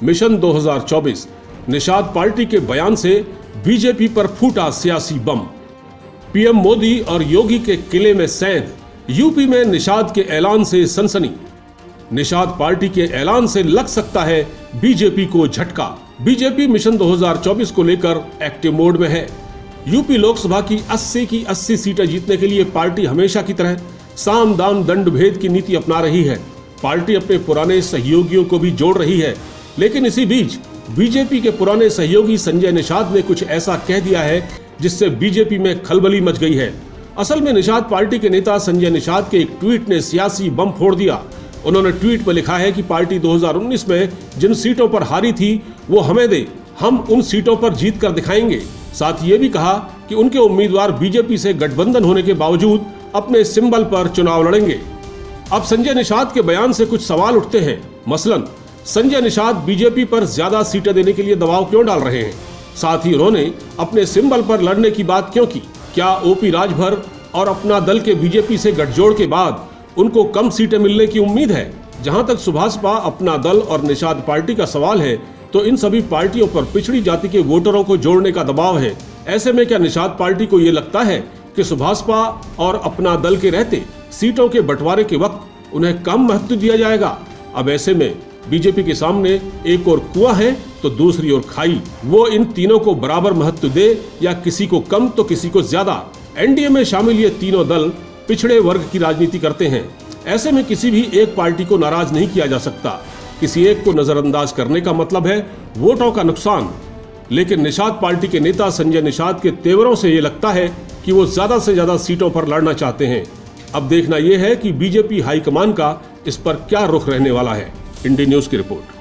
Mission 2024, Nishad party के बयान से बीजेपी पर फूटा सियासी बम। पीएम मोदी और योगी के किले में सैन, यूपी में निषाद के ऐलान से सनसनी। निषाद पार्टी के ऐलान से लग सकता है बीजेपी को झटका। बीजेपी मिशन 2024 को लेकर एक्टिव मोड में है। यूपी लोकसभा की 80 की 80 सीटें जीतने के लिए पार्टी हमेशा की तरह साम दाम दंड भेद की नीति अपना रही है। पार्टी अपने पुराने सहयोगियों को भी जोड़ रही है, लेकिन इसी बीच बीजेपी के पुराने सहयोगी संजय निषाद ने कुछ ऐसा कह दिया है जिससे बीजेपी में खलबली मच गई है। असल में निषाद पार्टी के नेता संजय निषाद के एक ट्वीट ने सियासी बम फोड़ दिया। उन्होंने ट्वीट पर लिखा है कि पार्टी 2019 में जिन सीटों पर हारी थी वो हमें दे, हम उन सीटों पर जीत कर दिखाएंगे। साथ ये भी कहा कि उनके उम्मीदवार बीजेपी से गठबंधन होने के बावजूद अपने सिंबल पर चुनाव लड़ेंगे। अब संजय निषाद के बयान से कुछ सवाल उठते हैं। मसलन संजय निषाद बीजेपी पर ज्यादा सीटें देने के लिए दबाव क्यों डाल रहे हैं? साथ ही उन्होंने अपने सिंबल पर लड़ने की बात क्यों की? क्या ओपी राजभर और अपना दल के बीजेपी से गठजोड़ के बाद उनको कम सीटें मिलने की उम्मीद है? जहां तक सुभाषपा, अपना दल और निषाद पार्टी का सवाल है, तो इन सभी पार्टियों पर पिछड़ी जाति के वोटरों को जोड़ने का दबाव है। ऐसे में क्या निषाद पार्टी को ये लगता है कि सुभाषपा और अपना दल के रहते सीटों के बंटवारे के वक्त उन्हें कम महत्व दिया जाएगा? अब ऐसे में बीजेपी के सामने एक और कुआं है तो दूसरी ओर खाई। वो इन तीनों को बराबर महत्व दे या किसी को कम तो किसी को ज्यादा। एनडीए में शामिल ये तीनों दल पिछड़े वर्ग की राजनीति करते हैं। ऐसे में किसी भी एक पार्टी को नाराज नहीं किया जा सकता। किसी एक को नजरअंदाज करने का मतलब है वोटों का नुकसान। लेकिन निषाद पार्टी के नेता संजय निषाद के तेवरों से ये लगता है कि वो ज्यादा से ज्यादा सीटों पर लड़ना चाहते हैं। अब देखना यह है कि बीजेपी हाईकमान का इस पर क्या रुख रहने वाला है। इंडिया न्यूज की रिपोर्ट।